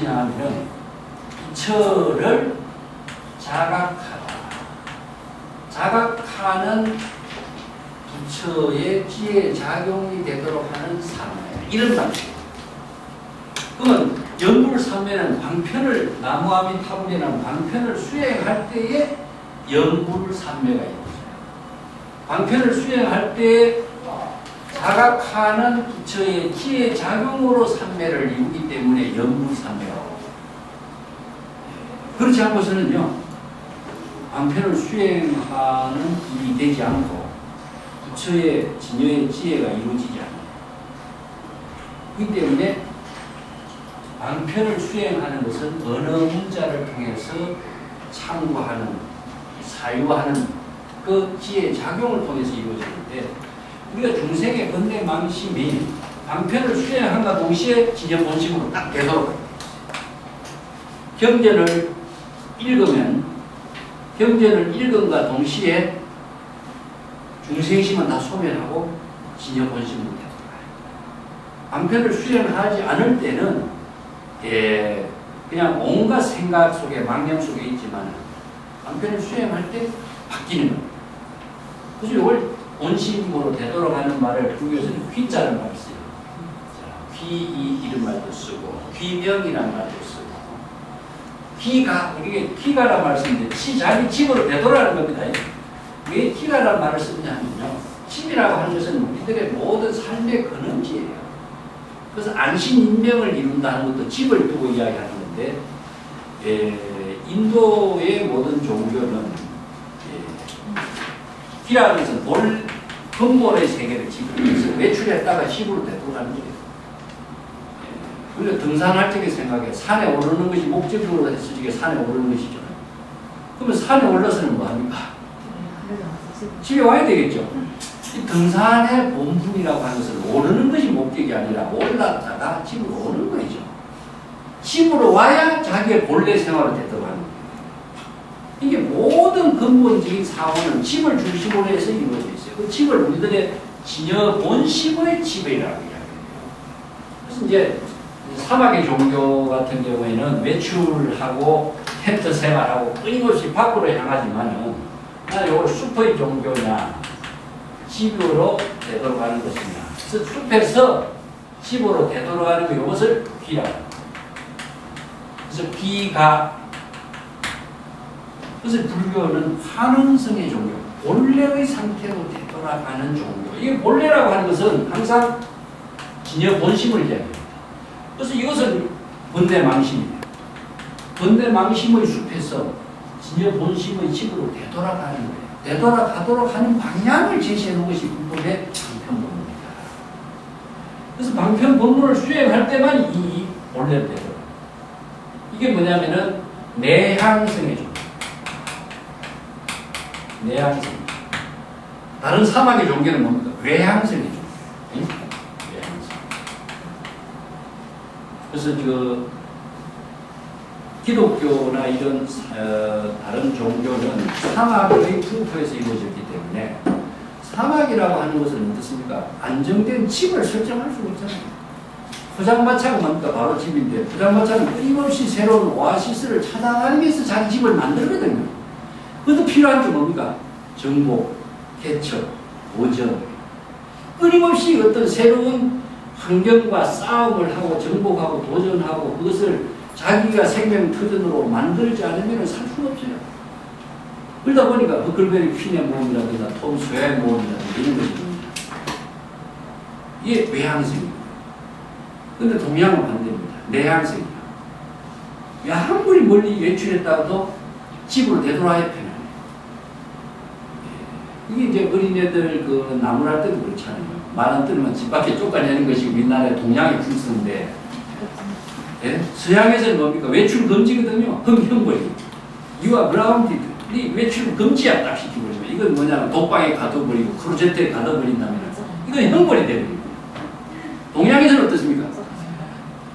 뜻이냐 하면 부처를 자각하다. 자각하는 부처의 지혜 작용이 되도록 하는 삼매. 이런 방식이에요. 그러면 연불삼매는 방편을 나무아미타불이라는 방편을 수행할 때에 연불삼매가 있어요. 방편을 수행할 때에 자각하는 부처의 지혜 작용으로 삼매를 이루기 때문에 연불삼매라고. 그렇지 않고서는요, 방편을 수행하는 일이 되지 않고 부처의 진여의 지혜가 이루어지지 않아요. 그렇기 때문에 방편을 수행하는 것은 어느 문자를 통해서 참고하는, 사유하는 그 지혜 작용을 통해서 이루어지는데, 우리가 중생의 번뇌 망심이 방편을 수행함과 동시에 진여 본심으로 딱 되도록 경전을 읽으면 경전을 읽음과 동시에 중생심은 다 소멸하고 진여 본심으로 되도록. 방편을 수행하지 않을 때는 그냥 온갖 생각 속에 망념 속에 있지만 방편을 수행할 때 바뀌는 겁니다. 그래서 이걸 본심으로 되도록 하는 말을 불교에서는 귀자는 말을 써요. 귀이 이런 말도 쓰고 귀명이라는 말도 쓰고 귀가, 이게 귀가라는 말을 쓰는데 자기 집으로 되돌아가는 겁니다. 왜 귀가라는 말을 쓰느냐면요, 집이라고 하는 것은 우리들의 모든 삶의 근원지예요. 그래서 안신인명을 이룬다는 것도 집을 두고 이야기하는 건데, 인도의 모든 종교는 귀라는 것은 근본의 세계를 집으로 해서 외출했다가 집으로 되돌아가는 거예요. 우리가 등산할 적에 생각해. 산에 오르는 것이 목적으로 해서 이게 산에 오르는 것이죠. 그러면 산에 올라서는 뭐합니까? 집에 와야 되겠죠. 이 등산의 본분이라고 하는 것은 오르는 것이 목적이 아니라 올랐다가 집으로 오는 거죠. 집으로 와야 자기의 본래 생활을 되도록 하는 거예요. 이게 모든 근본적인 사고는 집을 중심으로 해서 이루어져 있어요. 그 집을 우리들의 진여 본심의 집이라고 이야기해요. 그래서 이제 사막의 종교 같은 경우에는 외출하고 텐트 생활하고 끊임없이 밖으로 향하지만은 나 이걸 숲의 종교냐 집으로 되돌아가는 것이냐. 그래서 숲에서 집으로 되돌아가는 거, 이것을 귀라고 합니다. 그래서 귀가, 그래서 불교는 환원성의 종교, 본래의 상태로 되돌아가는 종교. 이게 본래라고 하는 것은 항상 진여 본심을 이야기합니다. 그래서 이것은 번뇌망심입니다. 번뇌망심의 숲에서 진여 본심의 집으로 되돌아가는 거예요. 되돌아가도록 하는 방향을 제시해 놓은 것이 불법의 방편본문입니다. 그래서 방편본문을 수행할 때만 이 본래를 되돌아가요. 이게 뭐냐면은 내향성의 종교. 내향성. 다른 사막의 종교는 뭡니까? 외향성의 종교. 응? 외향성. 그래서 기독교나 이런 다른 종교는 사막의 풍토에서 이루어졌기 때문에, 사막이라고 하는 것은 어떻습니까? 안정된 집을 설정할 수 없잖아요. 포장마차가 뭡니까? 바로 집인데, 포장마차는 끊임없이 새로운 오아시스를 찾아가기 위해서 자기 집을 만들거든요. 그것도 필요한 게 뭡니까? 정복, 개척, 도전. 끊임없이 어떤 새로운 환경과 싸움을 하고 정복하고 도전하고 그것을 자기가 생명터전으로 만들지 않으면 살 수가 없어요. 그러다 보니까 버클베리 퀸의 모험이라든가 톰 소야의 모험이라든가 이런 것입니다. 이게 외향성입니다. 그런데 동양은 반대입니다. 내향성이에요. 아무리 멀리 외출했다가도 집으로 되돌아야 편해요. 이게 이제 어린애들 나무랄 때도 그렇잖아요. 말 안 들으면 집 밖에 쫓아내는 것이 우리나라의 동양의 풍습인데, 예? 서양에서는 뭡니까? 외출 금지거든요. 형벌이. You are grounded. 이 외출 금지야 딱 시켜버리면, 이건 뭐냐면 독방에 가둬버리고 크로제트에 가둬버린다면 이건 형벌이 되거든요. 동양에서는 어떻습니까?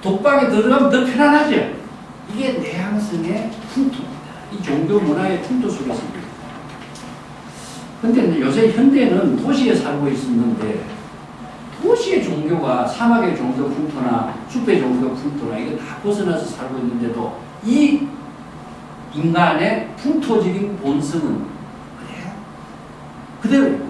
독방에 들어가면 더 편안하죠. 이게 내향성의 풍토입니다. 이 종교 문화의 풍토 속에 있습니다. 근데 요새 현대는 도시에 살고 있었는데, 도시의 종교가 사막의 종교 풍토나 숲의 종교 풍토나 이거 다 벗어나서 살고 있는데도 이 인간의 풍토적인 본성은 그대로.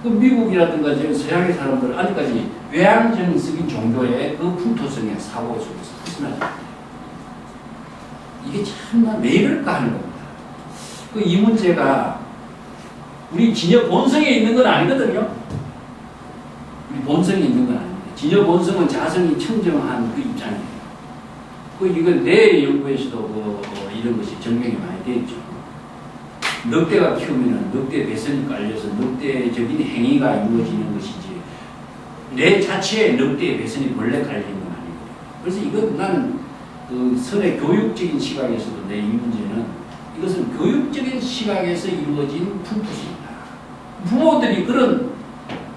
그 미국이라든가 서양의 사람들 아직까지 외향적인 종교의 그 풍토성의 사고 속에서 벗어나지 않아요. 이게 참나 왜 이럴까 하는 겁니다. 이 문제가 우리 진여 본성에 있는 건 아니거든요. 우리 본성에 있는 건 아닙니다. 진여 본성은 자성이 청정한 그 입장이에요. 이건 뇌 연구에서도 이런 것이 증명이 많이 되어 있죠. 늑대가 키우면 늑대 배선이 깔려서 늑대적인 행위가 이루어지는 것이지 뇌 자체에 늑대의 배선이 원래 깔리는 건 아니거든요. 그래서 이건 나는 그 선의 교육적인 시각에서도 내 이 문제는 이것은 교육적인 시각에서 이루어진 풍토입니다. 부모들이 그런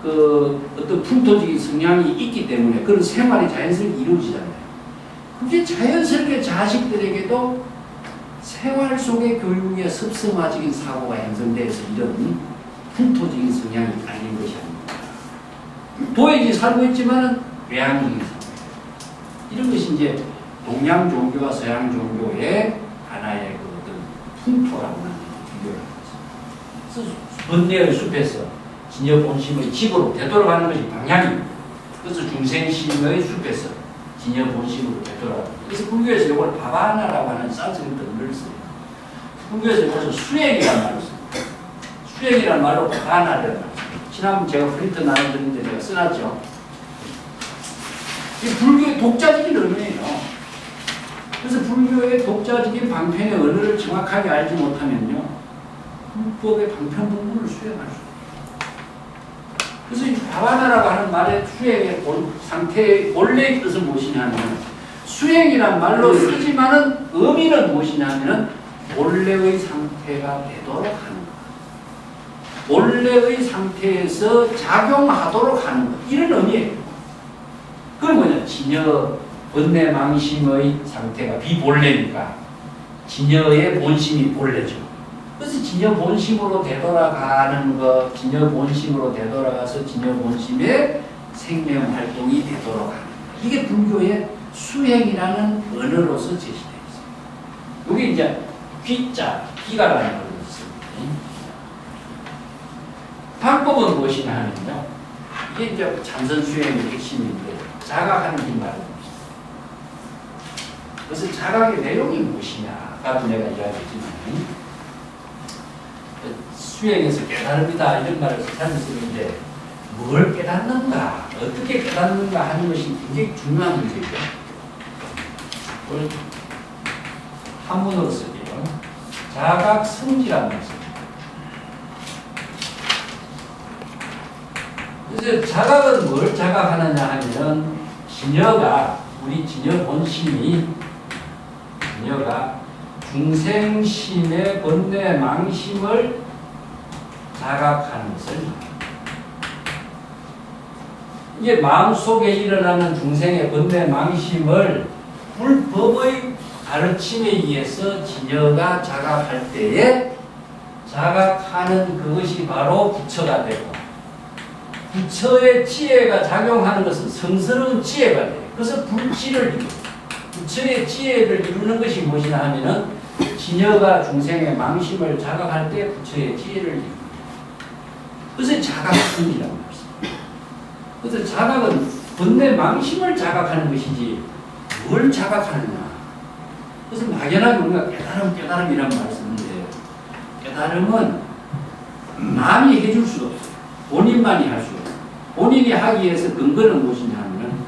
그 어떤 풍토적인 성향이 있기 때문에 그런 생활이 자연스럽게 이루어지잖아요. 그게 자연스럽게 자식들에게도 생활 속의 교육의 습성화적인 사고가 형성돼서 이런 풍토적인 성향이 깔린 것이 아닙니다. 도에지 살고 있지만은 외향적인 사고. 이런 것이 이제 동양 종교와 서양 종교의 하나의 그 어떤 풍토라고 하는 비교를 합니다. 그래서 번뇌의 숲에서 진여 본심의 집으로 되돌아가는 것이 방향입니다. 그래서 중생심의 숲에서 진여 본심으로 되돌아갑니다. 그래서 불교에서 이걸 바바나라고 하는 산스크리트 언어를 써요. 불교에서 이것을 수행이라는 말을 씁니다. 수행이라는 말로 바바나를 말을 씁니다. 지난번 제가 프린트 나눠드렸는데 제가 써놨죠. 이 불교의 독자적인 언어예요. 그래서 불교의 독자적인 방편의 언어를 정확하게 알지 못하면요, 불법의 방편 부분을 수행할 수 없어요. 그래서 이 바바나라고 하는 말의 수행의 상태의 원래의 뜻은 무엇이냐면, 수행이란 말로 쓰지만은 의미는 무엇이냐면은 본래의 상태가 되도록 하는 것. 본래의 상태에서 작용하도록 하는 것. 이런 의미예요. 그건 뭐냐? 진여, 번뇌, 망심의 상태가 비본래니까 진여의 본심이 본래죠. 그래서 진여 본심으로 되돌아가는 것, 진여 본심으로 되돌아가서 진여 본심의 생명 활동이 되도록 하는 것. 이게 불교의 수행이라는 언어로서 제시되어 있습니다. 여기 이제 귀자, 기가라는 말을 씁니다. 방법은 무엇이냐 하면요, 이게 이제 참선 수행의 핵심인데 자각하는 긴 말입니다. 그래서 자각의 내용이 무엇이냐, 아까도 내가 이야기했지만 수행에서 깨달음이다 이런 말을 자주 쓰는데 뭘 깨닫는가, 어떻게 깨닫는가 하는 것이 굉장히 중요한 문제죠. 그걸 한문으로 쓸게요. 자각성지라는 말을 씁니다. 그래서 자각은 뭘 자각하느냐 하면 진여가, 우리 진여 본심이 진여가 중생심의 번뇌 망심을 자각하는 것을, 이게 마음속에 일어나는 중생의 번뇌 망심을 불법의 가르침에 의해서 진여가 자각할 때에 자각하는 그것이 바로 부처가 되고, 부처의 지혜가 작용하는 것은 성스러운 지혜가 돼요. 그래서 불지를 이루고, 부처의 지혜를 이루는 것이 무엇이냐 하면은 진여가 중생의 망심을 자각할 때 부처의 지혜를 이루고, 그래서 자각성이라고 말씀입니다. 그래서 자각은 번뇌 망심을 자각하는 것이지 뭘 자각하느냐. 그래서 막연하게 우리가 깨달음이란 말을 쓰는데, 깨달음은 남이 해줄 수가 없어요. 본인만이 할 수가 없어요. 본인이 하기 위해서 근거는 무엇이냐 하면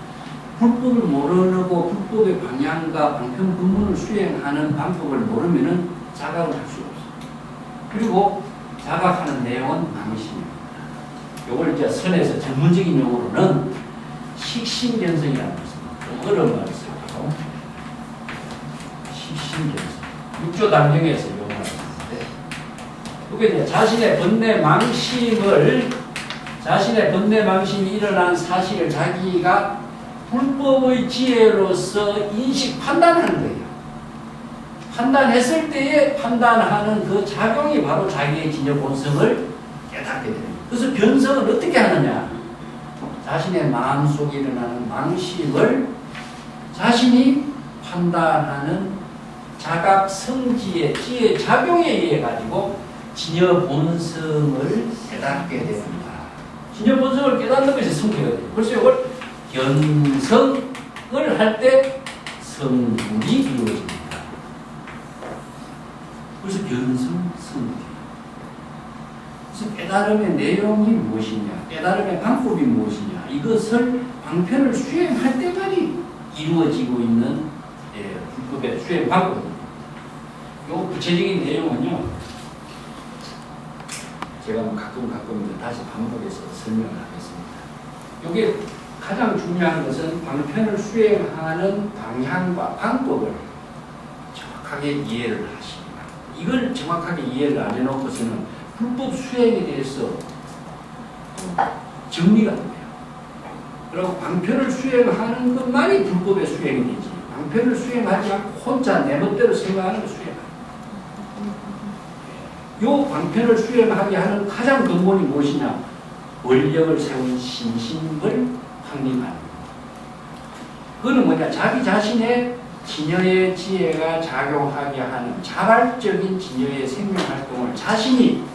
불법을 모르고 불법의 방향과 방편 근본을 수행하는 방법을 모르면은 자각을 할 수가 없어요. 그리고 자각하는 내용은 망심입니다. 이걸 이제 선에서 전문적인 용어로는 식신견성이라는 것입니다. 좀 어려운 말을 써요. 식신견성. 육조 단경에서 용어를 쓰는데, 이게 이제 자신의 번뇌 망심이 일어난 사실을 자기가 불법의 지혜로서 인식, 판단하는 거예요. 판단했을 때에 판단하는 그 작용이 바로 자기의 진여 본성을 깨닫게 됩니다. 그래서 변성은 어떻게 하느냐? 자신의 마음속에 일어나는 망심을 자신이 판단하는 자각 성지의 지혜 작용에 의해 가지고 진여 본성을 깨닫게 됩니다. 진여 본성을 깨닫는 것이 성격이거든요. 그래서 이걸 견성을 할 때 성불이 이루어집니다. 그래서 견성, 성불. 그래서 깨달음의 내용이 무엇이냐, 깨달음의 방법이 무엇이냐, 이것을 방편을 수행할 때만이 이루어지고 있는 불법의 수행 방법입니다. 이 구체적인 내용은요, 제가 가끔 다시 반복해서 설명을 하겠습니다. 이게 가장 중요한 것은 방편을 수행하는 방향과 방법을 정확하게 이해를 하십니다. 이걸 정확하게 이해를 안 해놓고서는 불법 수행에 대해서 정리가 안 돼요. 그리고 방편을 수행하는 것만이 불법의 수행이 되지, 방편을 수행하지 않고 혼자 내 멋대로 생각하는 것 수행하는 거예요. 이 방편을 수행하게 하는 가장 근본이 무엇이냐? 원력을 세운 신심을 확립하는 거예요. 그거는 뭐냐? 자기 자신의 진여의 지혜가 작용하게 하는 자발적인 진여의 생명활동을 자신이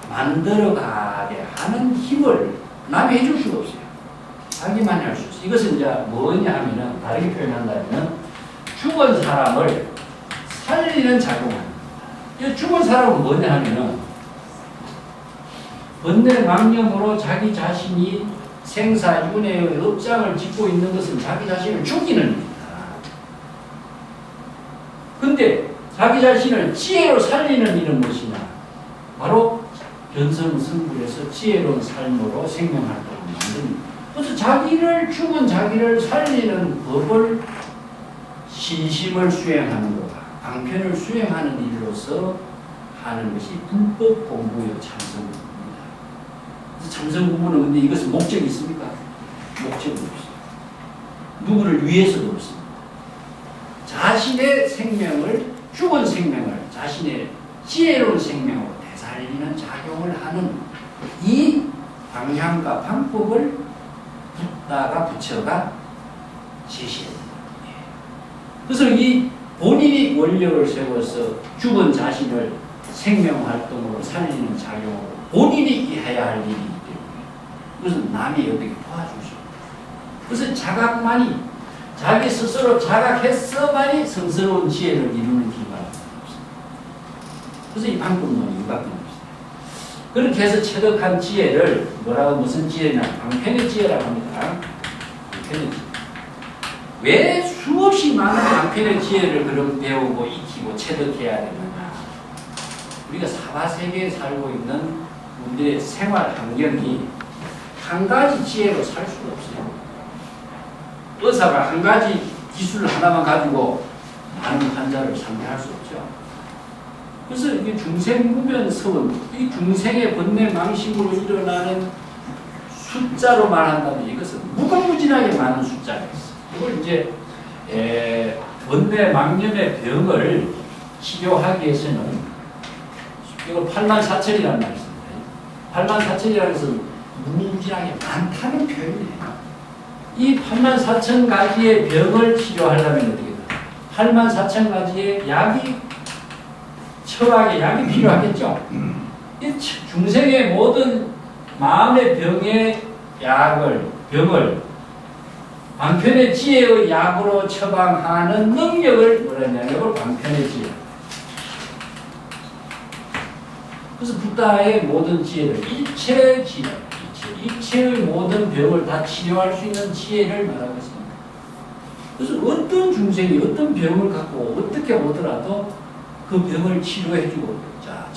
만들어가게 하는 힘을 남이 해줄 수가 없어요. 자기만이 할 수 있어요. 이것은 이제 뭐냐 하면은, 다르게 표현한다면 죽은 사람을 살리는 작용을 합니다. 이 죽은 사람은 뭐냐 하면은 번뇌망념으로 자기 자신이 생사윤회의 업장을 짓고 있는 것은 자기 자신을 죽이는 일입니다. 근데 자기 자신을 지혜로 살리는 일은 무엇이냐? 바로 견성성불에서 지혜로운 삶으로 생명활동을 만듭니다. 그래서 죽은 자기를 살리는 법을 신심을 수행하는 것과 방편을 수행하는 일로서 하는 것이 불법 공부의 참선공부입니다. 참선공부는 근데 이것은 목적이 있습니까? 목적이 없어요. 누구를 위해서도 없습니다. 자신의 생명을, 죽은 생명을 자신의 지혜로운 생명으로 되살리는 작용을 하는 이 방향과 방법을 붓다가 부처가 제시했습니다. 그래서 이 본인이 원력을 세워서 죽은 자신을 생명활동으로 살리는 작용으로 본인이 해야 할 일이기 때문에 그것은 남이 어떻게 도와줄 수 없다. 그래서 자각만이, 자기 스스로 자각해서만이 성스러운 지혜를 이루는 길만 없습니다. 그래서 이 방법론이 이밖에 없습니다. 그렇게 해서 체득한 지혜를 뭐라고, 무슨 지혜냐? 방편의 지혜라고 합니다. 방편의 지혜. 왜 수없이 많은 방편의 지혜를 그럼 배우고 익히고 체득해야 되느냐? 우리가 사바세계에 살고 있는 우리의 생활 환경이 한 가지 지혜로 살 수가 없어요. 의사가 한 가지 기술 하나만 가지고 많은 환자를 상대할 수 없죠. 그래서 이게 중생무변서원, 이 중생의 번뇌 망심으로 일어나는 숫자로 말한다면 이것은 무궁무진하게 많은 숫자가 있어요. 이걸 이제 번뇌 망념의 병을 치료하기 위해서는 이걸 84,000이라는 말이 있습니다. 84,000이라는 것은 무궁무진하게 많다는 표현이에요. 이 84,000가지의 병을 치료하려면 어떻게 돼요? 84,000가지의 약이, 처방의 약이 필요하겠죠? 이 중생의 모든 마음의 병의 병을 방편의 지혜의 약으로 처방하는 능력을 뭐라 했냐면 이걸 방편의 지혜. 그래서 붓다의 모든 지혜를 일체의 지혜, 일체의 모든 병을 다 치료할 수 있는 지혜를 말하고 있습니다. 그래서 어떤 중생이 어떤 병을 갖고 어떻게 오더라도 그 병을 치료해주고, 자,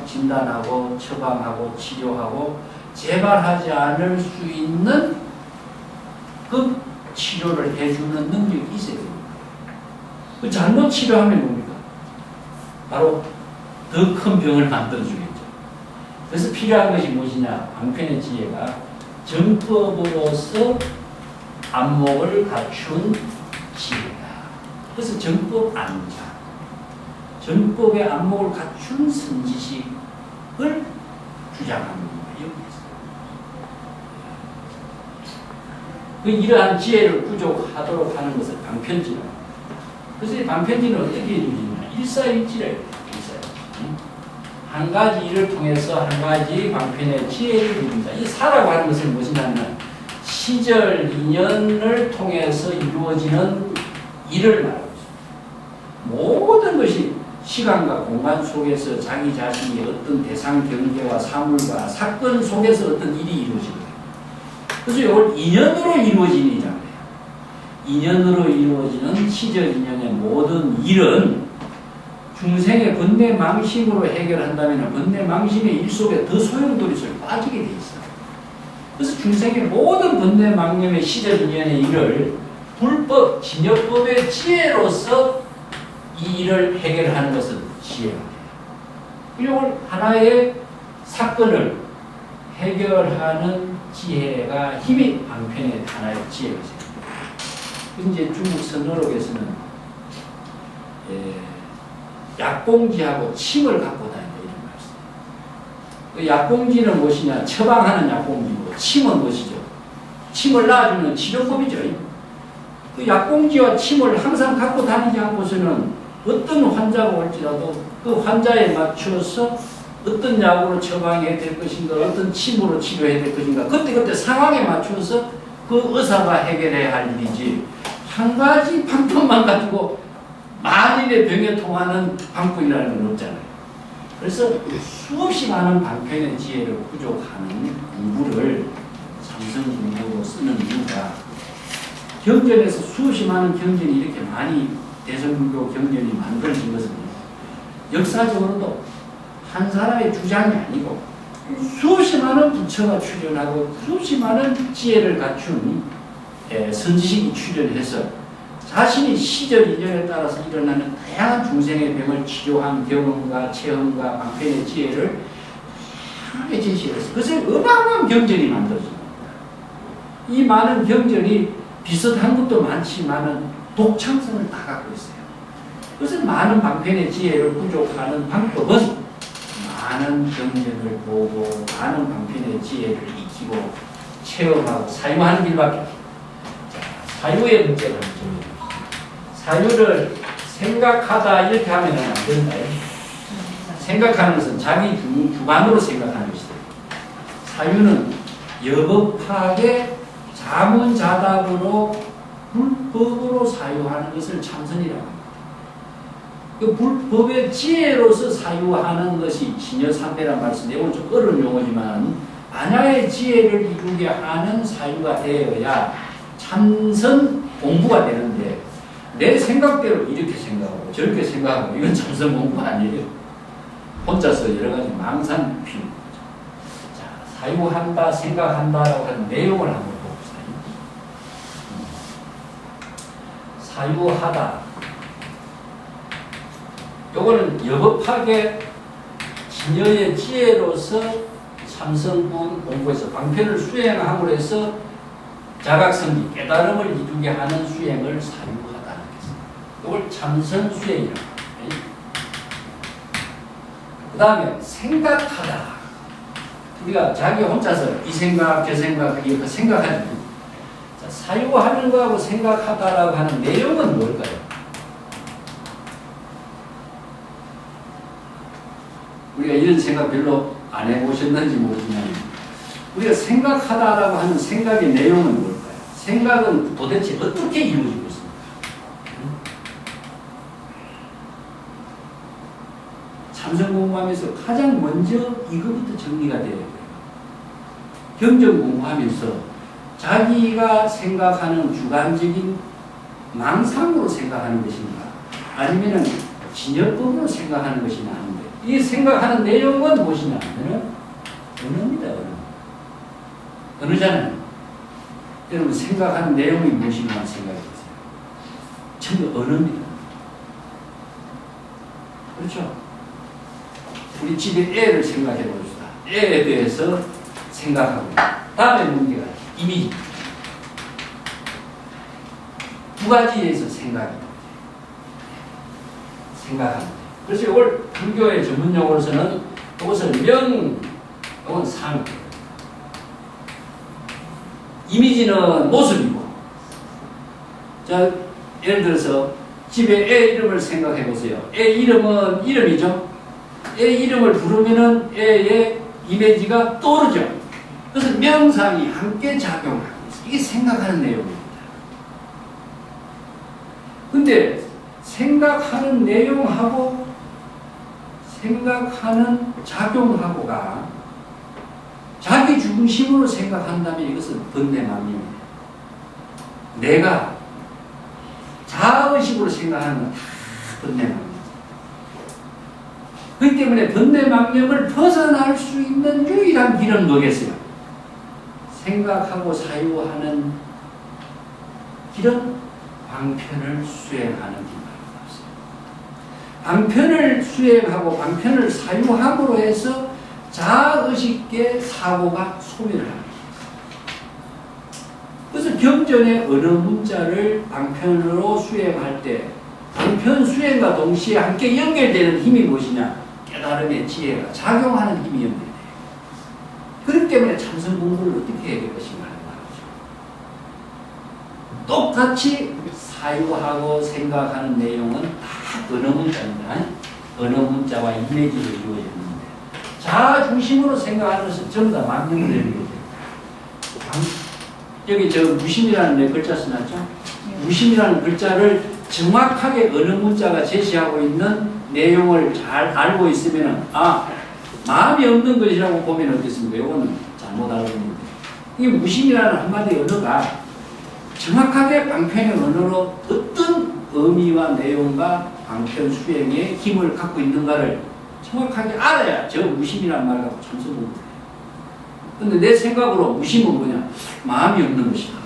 진단하고 처방하고 치료하고 재발하지 않을 수 있는 그 치료를 해주는 능력이 있어야 됩니다. 그 잘못 치료하면 뭡니까? 바로 더 큰 병을 만들어주겠죠. 그래서 필요한 것이 무엇이냐? 방편의 지혜가 정법으로서 안목을 갖춘 지혜다. 그래서 정법 안자, 정법의 안목을 갖춘 선지식을 주장합니다. 여기에서. 그 이러한 지혜를 부족하도록 하는 것을 방편지라고. 그래서 이 방편지는 어떻게 이루어지냐? 일사일지래요. 한 가지 일을 통해서 한 가지 방편의 지혜를 이룹니다. 이 사라고 하는 것은 무엇이냐면 시절 인연을 통해서 이루어지는 일을 말하고 있습니다. 모든 것이 시간과 공간 속에서 자기 자신이 어떤 대상 경계와 사물과 사건 속에서 어떤 일이 이루어지거든요. 그래서 이걸 인연으로 이루어지는 일이잖아요. 인연으로 이루어지는 시절 인연의 모든 일은 중생의 번뇌 망심으로 해결한다면 번뇌 망심의 일 속에 더 소용돌이를 빠지게 돼 있어요. 그래서 중생의 모든 번뇌 망념의 시절 인연의 일을 불법, 진여법의 지혜로서 이 일을 해결하는 것은 지혜가 돼요. 이걸 하나의 사건을 해결하는 지혜가 힘이 방편의 하나의 지혜가 됩니다. 이제 중국 선어록에서는 약봉지하고 침을 갖고 다닌다 이런 말씀. 그 약봉지는 무엇이냐? 처방하는 약봉지고 침은 무엇이죠? 침을 놔주는 치료법이죠. 그 약봉지와 침을 항상 갖고 다니지 않고서는 어떤 환자가 올지라도 그 환자에 맞춰서 어떤 약으로 처방해야 될 것인가, 어떤 침으로 치료해야 될 것인가, 그때그때 상황에 맞춰서 그 의사가 해결해야 할 일이지 한 가지 방법만 가지고 만일의 병에 통하는 방법이라는 건 없잖아요. 그래서 수없이 많은 방편의 지혜를 부족하는 공부를 삼성 공부로 쓰는 이유가 경전에서 수없이 많은 경전이 이렇게 많이 대성불교 경전이 만들어진 것은 역사적으로도 한 사람의 주장이 아니고 수없이 많은 부처가 출연하고 수없이 많은 지혜를 갖춘 선지식이 출연해서 자신이 시절 인연에 따라서 일어나는 다양한 중생의 병을 치료한 경험과 체험과 방편의 지혜를 하나의 제시해서 그것을 어마어마한 경전이 만들어집니다. 이 많은 경전이 비슷한 것도 많지만은 독창성을 다 갖고 있어요. 그래서 많은 방편의 지혜를 부족하는 방법은 많은 경전을 보고 많은 방편의 지혜를 익히고 체험하고 사유하는 길밖에 없습니다. 사유의 문제가 있습니다. 사유를 생각하다 이렇게 하면 안 된다요. 생각하는 것은 자기 주관으로 생각하는 것이다. 사유는 여법하게 자문자답으로 불법으로 사유하는 것을 참선이라고 합니다. 그 불법의 지혜로서 사유하는 것이 진여삼배란 말씀, 이건 좀 어려운 용어지만 만약의 지혜를 이루게 하는 사유가 되어야 참선 공부가 되는데 내 생각대로 이렇게 생각하고 저렇게 생각하고 이건 참선 공부 아니에요. 혼자서 여러 가지 망상 피우는 거죠. 자, 사유한다, 생각한다라고 하는 내용을 한번 봅시다. 사유하다. 요거는 여법하게 진여의 지혜로서 참선군 공부에서 방편을 수행함으로 해서 자각성지, 깨달음을 이루게 하는 수행을 사유하다는 것입니다. 이걸 참선 수행이라고 합니다. 그 다음에 생각하다. 우리가 자기 혼자서 이 생각, 저 생각, 이거 생각하지. 자, 사유하는 거하고 생각하다라고 하는 내용은 뭘까요? 우리가 이런 생각 별로 안 해보셨는지 모르지만 우리가 생각하다라고 하는 생각의 내용은 뭘까요? 생각은 도대체 어떻게 이루어지고 있습니까? 참선 공부하면서 가장 먼저 이거부터 정리가 돼야 돼요. 경전 공부하면서 자기가 생각하는 주관적인 망상으로 생각하는 것인가 아니면 진여법으로 생각하는 것이냐 하는데 이 생각하는 내용은 무엇이냐 하면 언어입니다. 언어잖아요. 여러분 생각하는 내용이 무엇인가 생각해 보세요. 전부 언어입니다. 그렇죠? 우리 집에 애를 생각해 봅시다. 애에 대해서 생각하고 다음에 문제가 이미지. 두 가지에서 생각합니다. 그래서 이걸 불교의 전문 용어로서는 이것을 명, 이건 상. 이미지는 모습이고 자, 예를 들어서 집에 애 이름을 생각해 보세요. 애 이름은 이름이죠. 애 이름을 부르면은 애의 이미지가 떠오르죠. 그래서 명상이 함께 작용하고 있어요. 이게 생각하는 내용입니다. 근데 생각하는 내용하고 생각하는 작용하고가 자기 중심으로 생각한다면 이것은 번뇌망념입니다. 내가 자의식으로 생각하는 건 다 번뇌망념입니다. 그렇기 때문에 번뇌망념을 벗어날 수 있는 유일한 길은 뭐겠어요? 생각하고 사유하는 길은 방편을 수행하는 길밖에 없어요. 방편을 수행하고 방편을 사유함으로 해서 자의식의 사고가 소멸을 합니다. 그래서 경전의 어느 문자를 방편으로 수행할 때 방편 수행과 동시에 함께 연결되는 힘이 무엇이냐? 깨달음의 지혜가 작용하는 힘이 연결돼요. 그렇기 때문에 참선 공부를 어떻게 해야 될 것인가 하는 말이죠. 똑같이 사유하고 생각하는 내용은 다 언어 문자입니다. 언어 문자와 이미지로 이루어졌는데 자아 중심으로 생각하는 것은 전부 다 망념을 내리게 됩니다. 여기 저 무심이라는 글자 써놨죠? 무심이라는 글자를 정확하게 어느 문자가 제시하고 있는 내용을 잘 알고 있으면 마음이 없는 것이라고 보면 어떻습니까? 이거는 잘못 알고 있는데 이게 무심이라는 한마디 언어가 정확하게 방편의 언어로 어떤 의미와 내용과 방편 수행의 힘을 갖고 있는가를 정확하게 알아야 저 무심이라는 말 갖고 참선 공부를 해요. 근데 내 생각으로 무심은 뭐냐? 마음이 없는 것이다.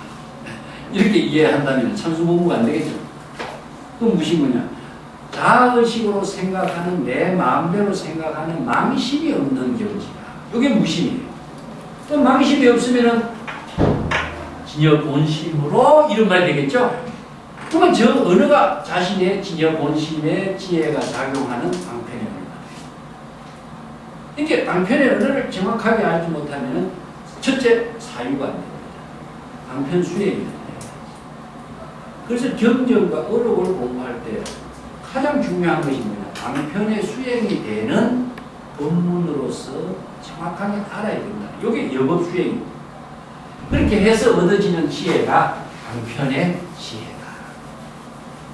이렇게 이해한다면 참선 공부가 안 되겠죠. 그럼 무심은 뭐냐? 자의식으로 생각하는 내 마음대로 생각하는 망심이 없는 경지다. 이게 무심이에요. 또 망심이 없으면은 진여 본심으로 이런 말이 되겠죠? 그러면 저 언어가 자신의 진여 본심의 지혜가 작용하는 방편의 언어가 돼요. 이렇게 방편의 언어를 정확하게 알지 못하면 첫째 사유가 안 됩니다. 방편 수행이 됩니다. 그래서 경전과 어록을 공부할 때 가장 중요한 것이 뭐냐? 방편의 수행이 되는 본문으로서 정확하게 알아야 된다. 이게 여법 수행입니다. 그렇게 해서 얻어지는 지혜가 방편의 지혜다.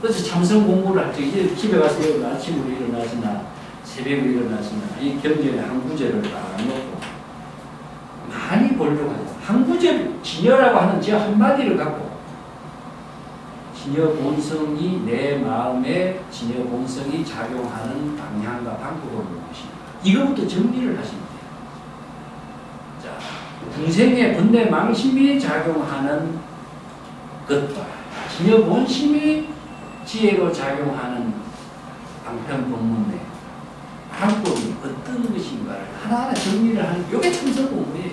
그래서 참선 공부를 할 때 이제 집에 가서 아침으로 일어나시나 새벽에 일어나시나 이 경전의 한 구절을 딱 놓고 많이 보려고 하죠. 한 구절 진여라고 하는 저 한마디를 갖고 진여 본성이 내 마음에 진여 본성이 작용하는 방향과 방법은 무엇인가? 이거부터 정리를 하시면 돼요. 자, 중생의 번뇌 망심이 작용하는 것과 진여 본심이 지혜로 작용하는 방편 본문의 방법이 어떤 것인가를 하나하나 정리를 하는 이게 참선 공부예요.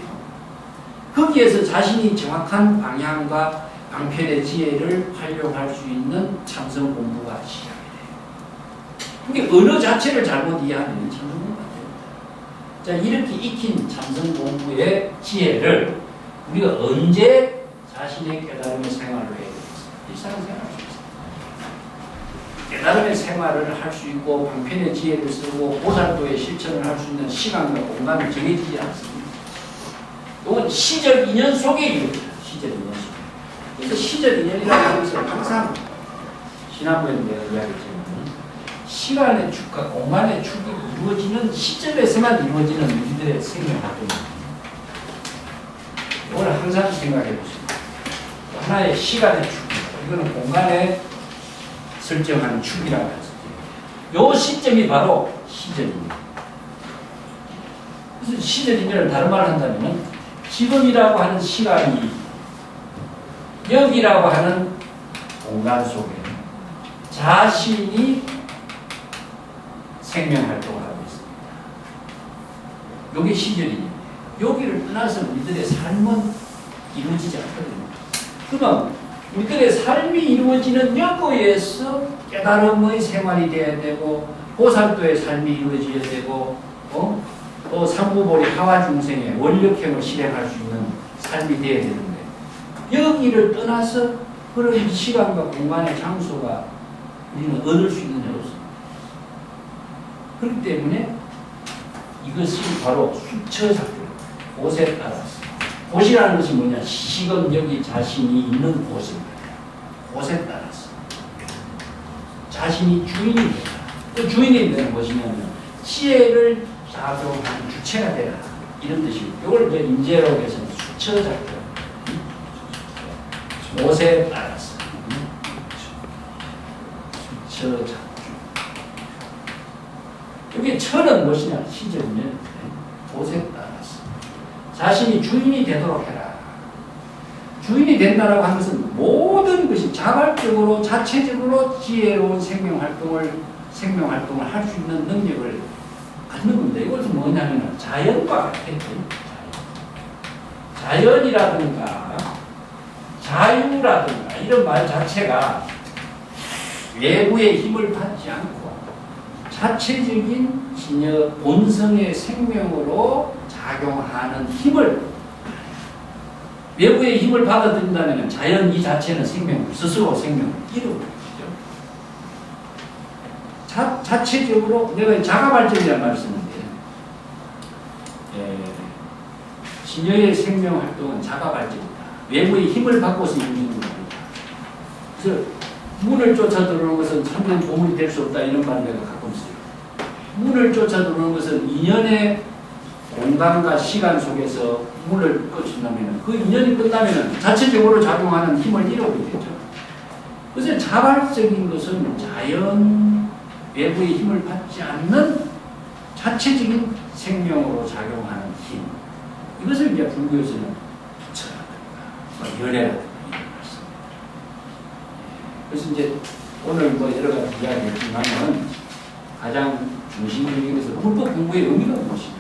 거기에서 자신이 정확한 방향과 방편의 지혜를 활용할 수 있는 참선 공부가 시작이 돼요. 그러니까 언어 자체를 잘못 이해하면 참선 공부가 안 됩니다. 자, 이렇게 익힌 참선 공부의 지혜를 우리가 언제 자신의 깨달음의 생활을 해야 되겠습니까? 일상생활을 할 수 있습니다. 깨달음의 생활을 할 수 있고 방편의 지혜를 쓰고 보살도의 실천을 할 수 있는 시간과 공간이 정해지지 않습니다. 이건 시적 인연 속에 이루어집니다. 시적 인연 속에. 그래서 시적 인연이라고 하는 것은 항상 지난번에 내가 이야기했지만 시간의 축과 공간의 축이 이루어지는 시점에서만 이루어지는 우리들의 생명활동입니다. 이걸 항상 생각해 보십시오. 하나의 시간의 축, 이거는 공간에 설정하는 축이라고 했었죠. 이 시점이 바로 시절입니다. 그래서 시절 인연을 다른 말을 한다면 지금이라고 하는 시간이 여기라고 하는 공간 속에 자신이 생명활동을 하고 있습니다. 여기 시절입니다. 여기를 떠나서 우리들의 삶은 이루어지지 않거든요. 그러면 우리들의 삶이 이루어지는 여기에서 깨달음의 생활이 되어야 되고 보살도의 삶이 이루어져야 되고 또 삼부보리 하와 중생의 원력행을 실행할 수 있는 삶이 되어야 되는데 여기를 떠나서 그런 시간과 공간의 장소가 우리는 얻을 수 있는 게 없습니다. 그렇기 때문에 이것이 바로 수처작용, 곳에 따라서. 곳이라는 것이 뭐냐? 시건 여기 자신이 있는 곳입니다. 곳에 따라서. 자신이 주인이 되라. 또 주인이 되는 것이냐면 지혜를 작용하는 주체가 되라. 이런 뜻이고, 이걸 이제 인재라고 해서 수처작용. 곳에 따라서. 수처작용. 여기 처는 무엇이냐? 시제면 곳에 따라서. 자신이 주인이 되도록 해라. 주인이 된다라고 하는 것은 모든 것이 자발적으로 자체적으로 지혜로운 생명활동을 할 수 있는 능력을 갖는 겁니다. 이것은 뭐냐면 자연과 같겠죠. 자연이라든가 자유라든가 이런 말 자체가 외부의 힘을 받지 않고 자체적인 진여 본성의 생명으로 작용하는 힘을, 외부의 힘을 받아들인다면 자연 이 자체는 스스로 생명을 잃어버리죠. 자체적으로 내가 자가발전이라는 말을 쓰는데, 진여의 생명활동은 자가발전이다. 외부의 힘을 받고서 이루어지는 겁니다. 그래서 문을 쫓아 들어오는 것은 천년 보물이 될 수 없다, 이런 말을 내가 가끔 써요. 문을 쫓아 들어오는 것은 인연의 공간과 시간 속에서 문을 꽂힌다면 그 인연이 끝나면 자체적으로 작용하는 힘을 잃어버리겠죠. 그래서 자발적인 것은 자연 외부의 힘을 받지 않는 자체적인 생명으로 작용하는 힘. 이것을 이제 불교에서는 부처라든가 열애라든가 이런 말씀입니다. 그래서 이제 오늘 뭐 여러 가지 이야기했지만은 가장 중심적인 것은 불법 공부의 의미가 무엇이냐.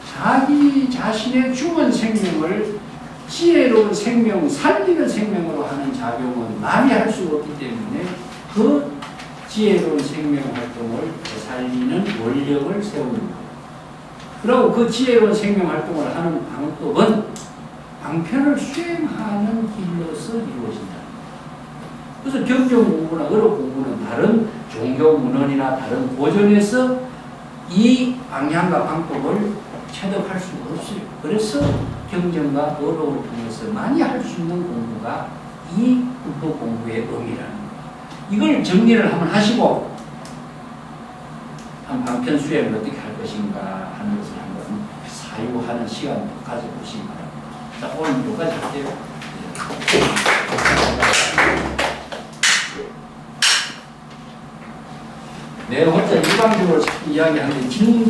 자기 자신의 죽은 생명을 지혜로운 생명, 살리는 생명으로 하는 작용은 남이 할 수가 없기 때문에 그 지혜로운 생명 활동을 살리는 원력을 세우는 거예요. 그리고 그 지혜로운 생명 활동을 하는 방법은 방편을 수행하는 길로서 이루어진다. 그래서 경전 공부나 어록 공부는 다른 종교 문헌이나 다른 고전에서 이 방향과 방법을 체득할 수가 없어요. 그래서 경전과 어록을 통해서 많이 할 수 있는 공부가 이 불법 공부의 의미라는 거예요. 이걸 정리를 한번 하시고 한 방편 수행을 어떻게 할 것인가 하는 것을 한번 사유하는 시간을 가져보시기 바랍니다. 자, 오늘 여기까지 할게요. 내가 혼자 일방적으로 이야기하는데